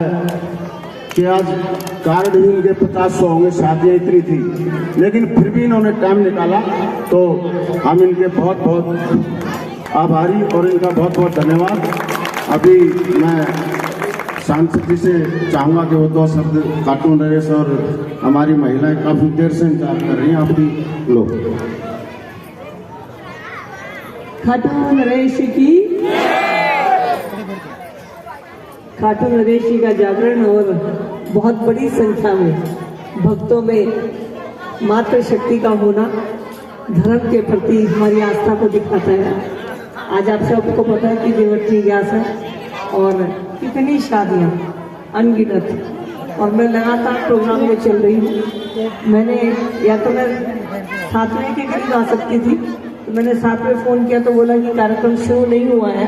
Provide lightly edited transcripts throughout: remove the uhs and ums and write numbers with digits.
कि आज कार्ड ही इनके 50-100 होंगे, शादियाँ इतनी थी, लेकिन फिर भी इन्होंने टाइम निकाला, तो हम इनके बहुत बहुत आभारी और इनका बहुत बहुत धन्यवाद। अभी मैं सांसद जी से चाहूँगा कि वो 2 शब्द कार्टून नरेश और हमारी महिलाएं काफ़ी देर से इंतजार कर रही हैं आपकी लोग। कार्टून नरेश की, कार्टून नरेश जी का जागरण और बहुत बड़ी संख्या में भक्तों में मातृ शक्ति का होना धर्म के प्रति हमारी आस्था को दिखाता है। आज आप सबको पता है कि देवटी ग्यास है और कितनी शादियां अनगिनत, और मैं लगातार प्रोग्राम में चल रही हूँ। मैंने या तो मैं 7वें के करीब आ सकती थी, तो मैंने 7वें फ़ोन किया तो बोला कि कार्यक्रम शुरू नहीं हुआ है,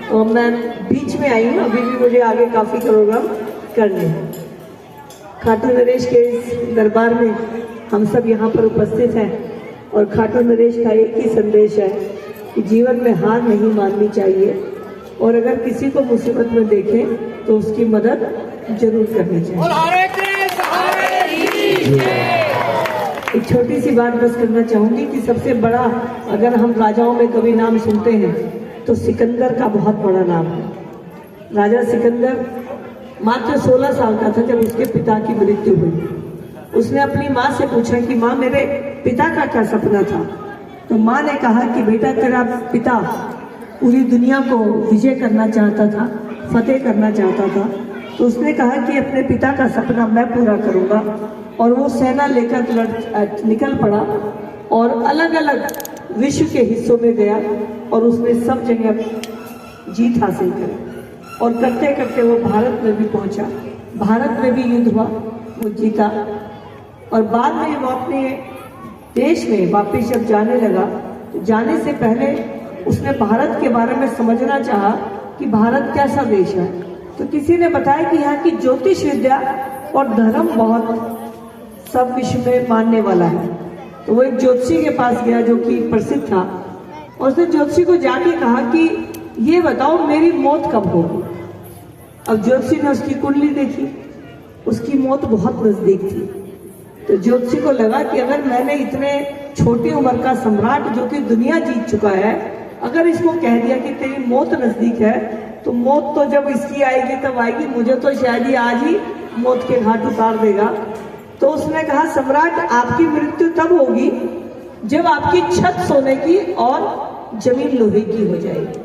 तो मैं बीच में आई हूँ। अभी भी मुझे आगे काफ़ी प्रोग्राम करने हैं। खाटू नरेश के इस दरबार में हम सब यहाँ पर उपस्थित हैं और खाटू नरेश का एक ही संदेश है कि जीवन में हार नहीं माननी चाहिए और अगर किसी को मुसीबत में देखें तो उसकी मदद जरूर करनी चाहिए। एक छोटी सी बात बस करना चाहूँगी कि सबसे बड़ा, अगर हम राजाओं में कभी नाम सुनते हैं तो सिकंदर का बहुत बड़ा नाम है। राजा सिकंदर मात्र 16 साल का था जब उसके पिता की मृत्यु हुई। उसने अपनी माँ से पूछा कि माँ, मेरे पिता का क्या सपना था? तो माँ ने कहा कि बेटा, तेरा पिता पूरी दुनिया को विजय करना चाहता था, फतेह करना चाहता था। तो उसने कहा कि अपने पिता का सपना मैं पूरा करूँगा, और वो सेना लेकर निकल पड़ा और अलग अलग विश्व के हिस्सों में गया और उसने सब जगह जीत हासिल करी और करते करते वो भारत में भी पहुंचा। भारत में भी युद्ध हुआ, वो जीता और बाद में वो अपने देश में वापस जब जाने लगा तो जाने से पहले उसने भारत के बारे में समझना चाहा कि भारत कैसा देश है। तो किसी ने बताया कि यहाँ की ज्योतिष विद्या और धर्म बहुत सब विश्व में मानने वाला है। तो वो एक ज्योतिषी के पास गया जो कि प्रसिद्ध था और उसने ज्योतिषी को जाके कहा कि ये बताओ मेरी मौत कब होगी। अब ज्योतिषी ने उसकी कुंडली देखी, उसकी मौत बहुत नजदीक थी। तो ज्योतिषी को लगा कि अगर मैंने इतने छोटी उम्र का सम्राट जो कि दुनिया जीत चुका है, अगर इसको कह दिया कि तेरी मौत नजदीक है, तो मौत तो जब इसकी आएगी तब आएगी, मुझे तो शायद ही आज ही मौत के घाट उतार देगा। तो उसने कहा, सम्राट, आपकी मृत्यु तब होगी जब आपकी छत सोने की और जमीन लोहे की हो जाएगी।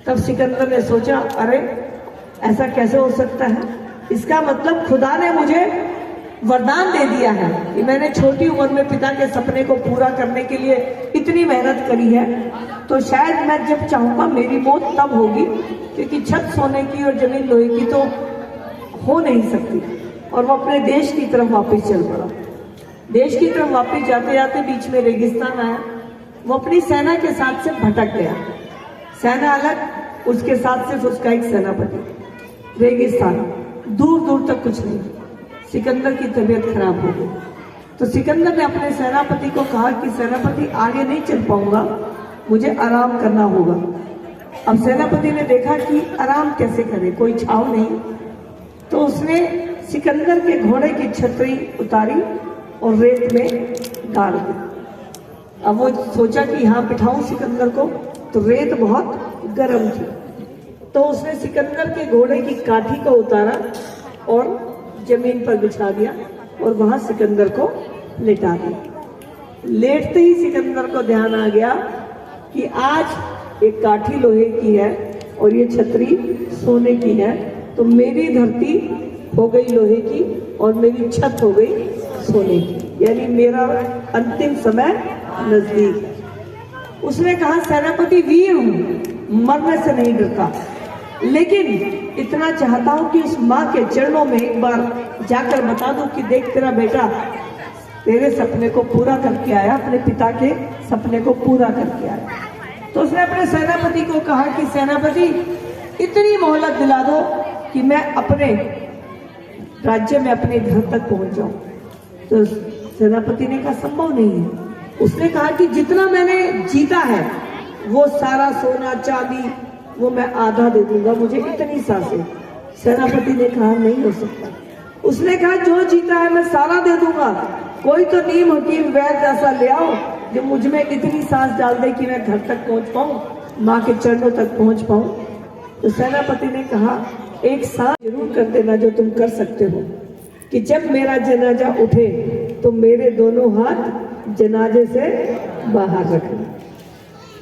तब सिकंदर ने सोचा, अरे ऐसा कैसे हो सकता है? इसका मतलब खुदा ने मुझे वरदान दे दिया है कि मैंने छोटी उम्र में पिता के सपने को पूरा करने के लिए इतनी मेहनत करी है, तो शायद मैं जब चाहूंगा मेरी मौत तब होगी, क्योंकि छत सोने की और जमीन लोहे की तो हो नहीं सकती। और वो अपने देश की तरफ वापस चल पड़ा। देश की तरफ वापस जाते जाते बीच में रेगिस्तान आया। वो अपनी सेना के साथ से भटक गया। सेना अलग, उसके साथ सिर्फ उसका एक सेनापति। रेगिस्तान, दूर दूर तक कुछ नहीं। सिकंदर की तबीयत खराब हो गई। तो सिकंदर ने अपने सेनापति को कहा कि सेनापति, आगे नहीं चल पाऊंगा, मुझे आराम करना होगा। अब सेनापति ने देखा कि आराम कैसे करे, कोई छाव नहीं। तो उसने सिकंदर के घोड़े की छतरी उतारी और रेत में डाल दी। अब वो सोचा कि यहाँ बिठाऊं सिकंदर को, तो रेत बहुत गर्म थी। तो उसने सिकंदर के घोड़े की काठी को उतारा और जमीन पर बिछा दिया और वहां सिकंदर को लेटा दिया। लेटते ही सिकंदर को ध्यान आ गया कि आज एक काठी लोहे की है और ये छतरी सोने की है, तो मेरी धरती हो गई लोहे की और मेरी छत हो गई सोने की, यानी मेरा अंतिम समय नजदीक। उसने कहा, सेनापति वीर हूं, मरने से नहीं डरता, लेकिन इतना चाहता हूं कि उस माँ के चरणों में एक बार जाकर बता दूं कि देख, तेरा बेटा तेरे सपने को पूरा करके आया, अपने पिता के सपने को पूरा करके आया। तो उसने अपने सेनापति को कहा कि सेनापति, इतनी मोहलत दिला दो कि मैं अपने राज्य में अपने घर तक पहुंच जाऊं। तो सेनापति ने कहा, संभव नहीं है। उसने कहा कि जितना मैंने जीता है वो सारा सोना चांदी वो मैं आधा दे दूंगा, मुझे इतनी सांसें। सेनापति ने कहा नहीं हो सकता। उसने कहा जो जीता है मैं सारा दे दूंगा, कोई तो नीम हकीम वैद्य ऐसा ले आओ जो मुझ में इतनी सांस डाल दे कि मैं घर तक पहुंच पाऊं, माँ के चरणों तक पहुंच पाऊं। तो सेनापति ने कहा एक सांस जरूर कर देना जो तुम कर सकते हो कि जब मेरा जनाजा उठे तो मेरे दोनों हाथ जनाजे से बाहर रखना,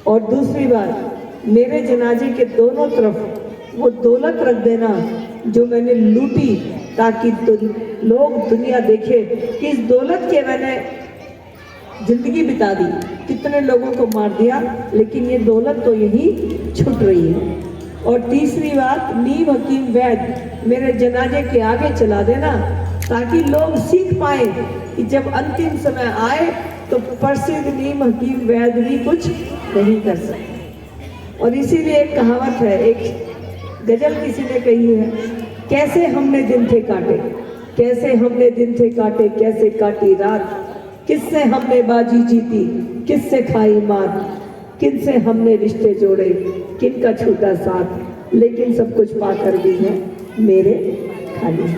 और दूसरी बात मेरे जनाजे के दोनों तरफ वो दौलत रख देना जो मैंने लूटी, ताकि लोग दुनिया देखे कि इस दौलत के मैंने जिंदगी बिता दी, कितने लोगों को मार दिया, लेकिन ये दौलत तो यही छुट रही है। और तीसरी बात नीम हकीम वैद्य मेरे जनाजे के आगे चला देना, ताकि लोग सीख पाए कि जब अंतिम समय आए तो प्रसिद्ध नीम हकीम वैद्य भी कुछ नहीं कर सकते। और इसीलिए एक कहावत है, एक गजल किसी ने कही है, कैसे हमने दिन थे काटे, कैसे हमने दिन थे काटे, कैसे काटी रात, किससे हमने बाजी जीती, किससे खाई मात, किनसे हमने रिश्ते जोड़े, किन का छूटा साथ, लेकिन सब कुछ पाकर भी है मेरे खाली।